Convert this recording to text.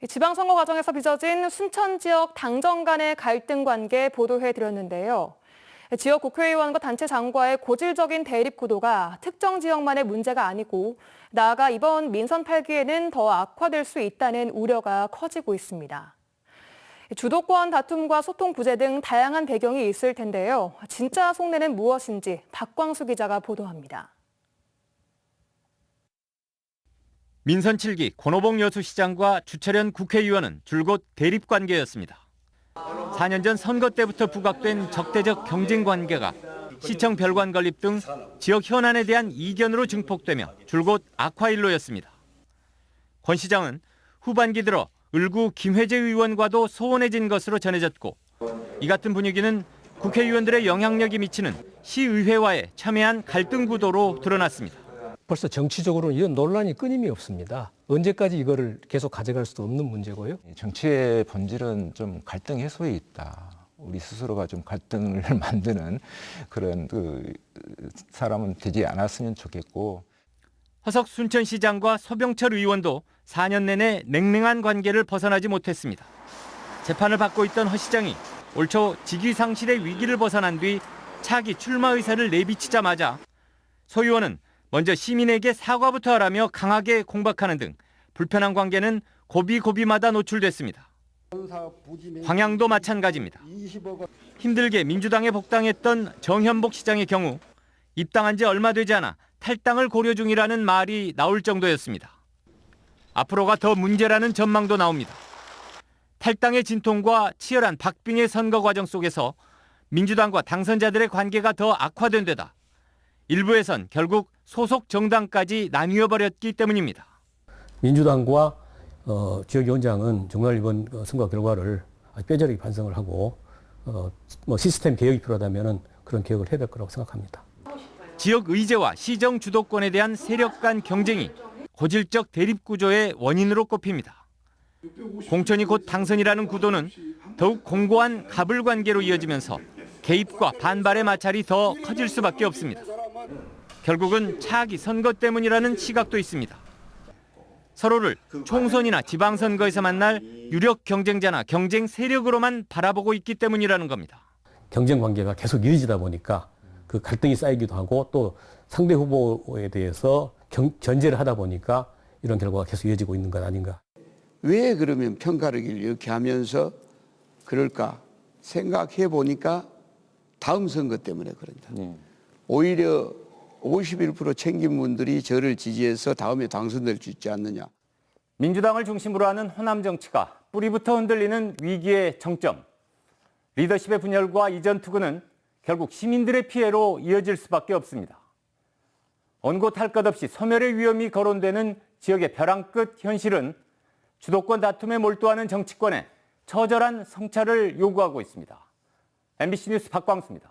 지방선거 과정에서 빚어진 순천 지역 당정 간의 갈등 관계 보도해드렸는데요. 지역 국회의원과 단체장과의 고질적인 대립 구도가 특정 지역만의 문제가 아니고 나아가 이번 민선 8기에는 더 악화될 수 있다는 우려가 커지고 있습니다. 주도권 다툼과 소통 부재 등 다양한 배경이 있을 텐데요. 진짜 속내는 무엇인지 박광수 기자가 보도합니다. 민선 7기 권오봉 여수시장과 주철현 국회의원은 줄곧 대립관계였습니다. 4년 전 선거 때부터 부각된 적대적 경쟁 관계가 시청 별관 건립 등 지역 현안에 대한 이견으로 증폭되며 줄곧 악화일로였습니다. 권 시장은 후반기 들어 을구 김회재 의원과도 소원해진 것으로 전해졌고 이 같은 분위기는 국회의원들의 영향력이 미치는 시의회와의 첨예한 갈등 구도로 드러났습니다. 벌써 정치적으로는 이런 논란이 끊임이 없습니다. 언제까지 이거를 계속 가져갈 수도 없는 문제고요. 정치의 본질은 좀 갈등 해소에 있다. 우리 스스로가 좀 갈등을 만드는 그런 사람은 되지 않았으면 좋겠고. 허석 순천시장과 서병철 의원도 4년 내내 냉랭한 관계를 벗어나지 못했습니다. 재판을 받고 있던 허 시장이 올 초 직위상실의 위기를 벗어난 뒤 차기 출마 의사를 내비치자마자 소 의원은 먼저 시민에게 사과부터 하라며 강하게 공박하는 등 불편한 관계는 고비고비마다 노출됐습니다. 광양도 마찬가지입니다. 힘들게 민주당에 복당했던 정현복 시장의 경우 입당한 지 얼마 되지 않아 탈당을 고려 중이라는 말이 나올 정도였습니다. 앞으로가 더 문제라는 전망도 나옵니다. 탈당의 진통과 치열한 박빙의 선거 과정 속에서 민주당과 당선자들의 관계가 더 악화된 데다 일부에선 결국 소속 정당까지 나뉘어버렸기 때문입니다. 민주당과 지역위원장은 정말 이번 선거 결과를 뼈저리게 반성을 하고 시스템 개혁이 필요하다면 그런 개혁을 해야 될 거라고 생각합니다. 지역 의제와 시정 주도권에 대한 세력 간 경쟁이 고질적 대립 구조의 원인으로 꼽힙니다. 공천이 곧 당선이라는 구도는 더욱 공고한 갑을 관계로 이어지면서 개입과 반발의 마찰이 더 커질 수밖에 없습니다. 결국은 차기 선거 때문이라는 시각도 있습니다. 서로를 총선이나 지방선거에서 만날 유력 경쟁자나 경쟁 세력으로만 바라보고 있기 때문이라는 겁니다. 경쟁 관계가 계속 이어지다 보니까 그 갈등이 쌓이기도 하고 또 상대 후보에 대해서 견제를 하다 보니까 이런 결과가 계속 이어지고 있는 것 아닌가. 왜 그러면 평가를 이렇게 하면서 그럴까 생각해 보니까 다음 선거 때문에 그런다. 오히려 51% 챙긴 분들이 저를 지지해서 다음에 당선될 수 있지 않느냐. 민주당을 중심으로 하는 호남 정치가 뿌리부터 흔들리는 위기의 정점. 리더십의 분열과 이전 투구는 결국 시민들의 피해로 이어질 수밖에 없습니다. 언고 탈 것 없이 소멸의 위험이 거론되는 지역의 벼랑 끝 현실은 주도권 다툼에 몰두하는 정치권에 처절한 성찰을 요구하고 있습니다. MBC 뉴스 박광수입니다.